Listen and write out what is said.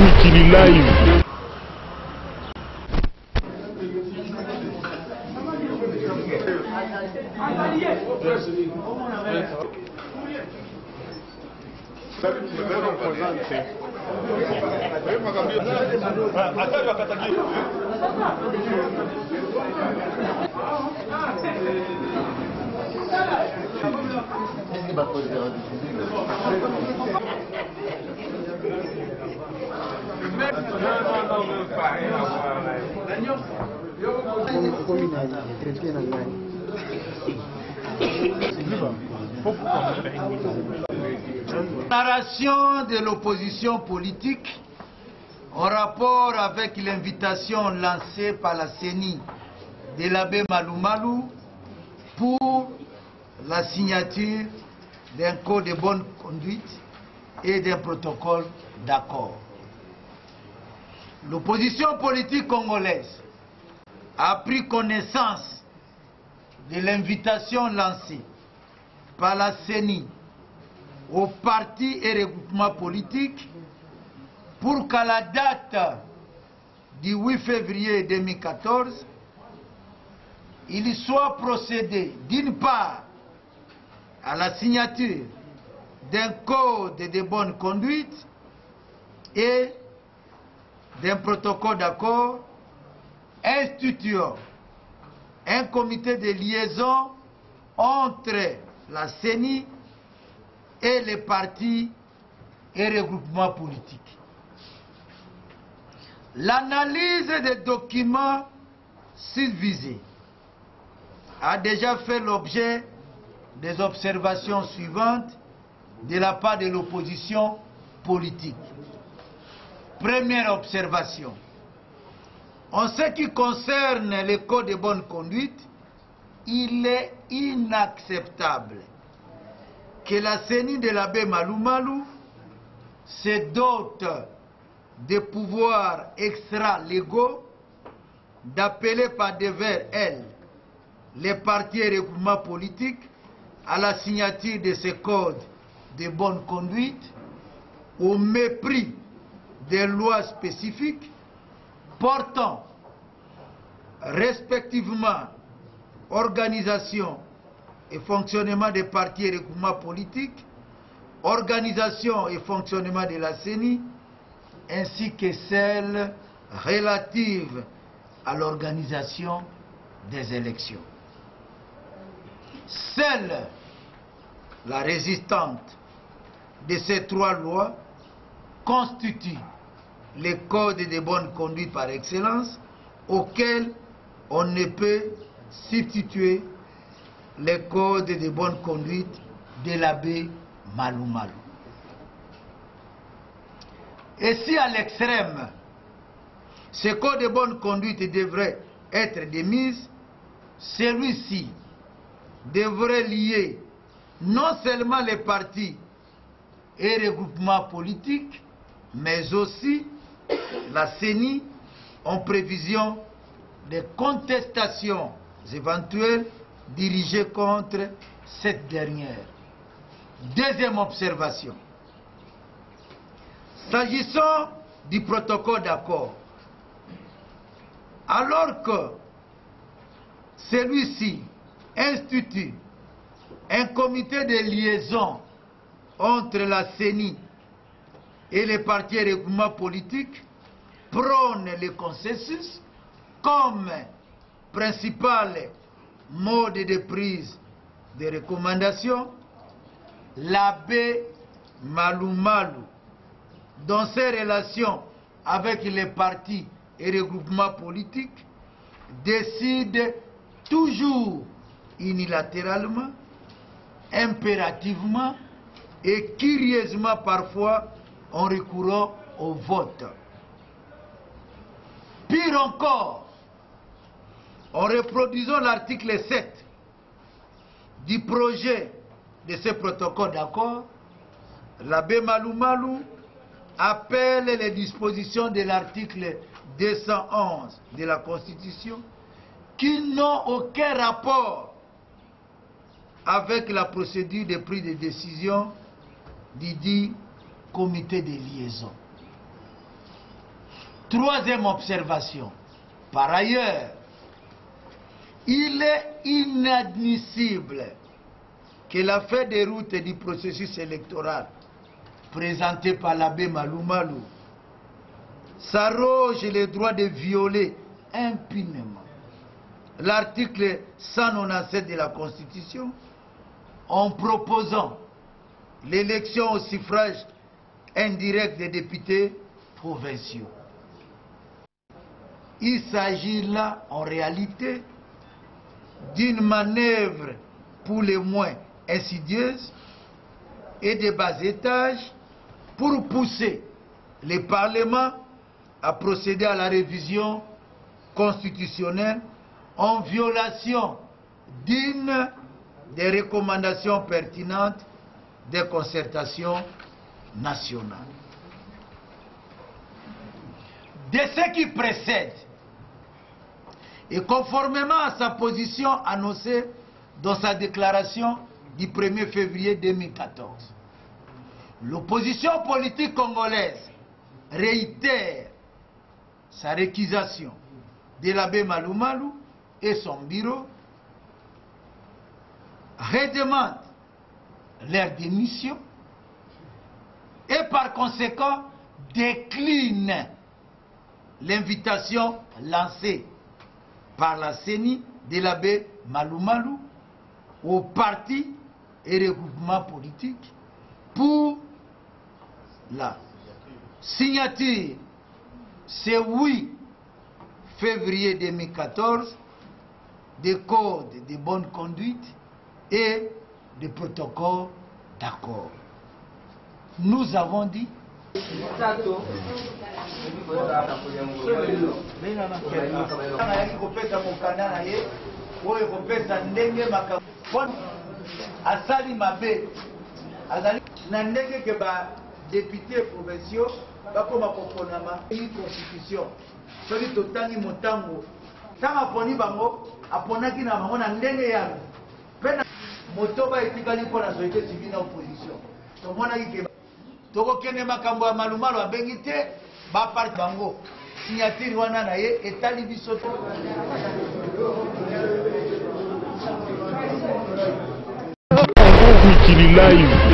Kili live. Narration de l'opposition politique en rapport avec l'invitation lancée par la CENI de l'abbé Malou Malou pour la signature d'un code de bonne conduite et d'un protocole d'accord. L'opposition politique congolaise a pris connaissance de l'invitation lancée par la CENI aux partis et regroupements politiques pour qu'à la date du 8 février 2014, il soit procédé d'une part à la signature d'un code de bonne conduite et d'un protocole d'accord instituant un comité de liaison entre la CENI et les partis et regroupements politiques. L'analyse des documents susvisés a déjà fait l'objet des observations suivantes de la part de l'opposition politique. Première observation. En ce qui concerne le code de bonne conduite, il est inacceptable que la CENI de l'abbé Malou Malou se dote de pouvoirs extra-légaux d'appeler par devers elle les partis et regroupements politiques à la signature de ce code de bonne conduite au mépris des lois spécifiques portant respectivement organisation et fonctionnement des partis et regroupements politiques, organisation et fonctionnement de la CENI, ainsi que celles relatives à l'organisation des élections. Seule la résistante de ces trois lois constitue le code de bonne conduite par excellence auquel on ne peut substituer le code de bonne conduite de l'abbé Malou Malou. Et si à l'extrême, ce code de bonne conduite devrait être démis, celui-ci devrait lier non seulement les partis et regroupements politiques, mais aussi la CENI en prévision des contestations éventuelles dirigées contre cette dernière. Deuxième observation. S'agissant du protocole d'accord, alors que celui-ci institue un comité de liaison entre la CENI et les partis et regroupements politiques, prône le consensus comme principal mode de prise de recommandation, l'abbé Malou Malou, dans ses relations avec les partis et regroupements politiques, décide toujours unilatéralement, impérativement et curieusement parfois en recourant au vote. Pire encore, en reproduisant l'article 7 du projet de ce protocole d'accord, l'abbé Malou Malou appelle les dispositions de l'article 211 de la Constitution qui n'ont aucun rapport avec la procédure de prise de décision du dit comité de liaison. Troisième observation. Par ailleurs, il est inadmissible que la feuille de route du processus électoral présentée par l'abbé Malou Malou s'arroge le droit de violer impunément l'article 197 de la Constitution en proposant l'élection au suffrage indirect des députés provinciaux. Il s'agit là, en réalité, d'une manœuvre pour le moins insidieuse et de bas étage pour pousser le Parlement à procéder à la révision constitutionnelle en violation d'une des recommandations pertinentes des concertations nationales. De ce qui précède, et conformément à sa position annoncée dans sa déclaration du 1er février 2014, l'opposition politique congolaise réitère sa récusation de l'abbé Malou Malou et son bureau, redemande leur démission et par conséquent décline l'invitation lancée par la CENI de l'abbé Malou Malou aux partis et regroupements politiques pour la signature ce 8 février 2014 des codes de bonne conduite et des protocoles d'accord. Nous avons dit asali mabe azali na ndenge ke ba députés provinciaux bakoma koponama une constitution soki totangi motango tanga poni bango aponaki na bango na ndenge yango mpe na motoba etikali mpo na société civile na opposition tomonaki ke tokokende makambo ya Malou Malou abengi te baparti bango signature wana na ye etali biso Live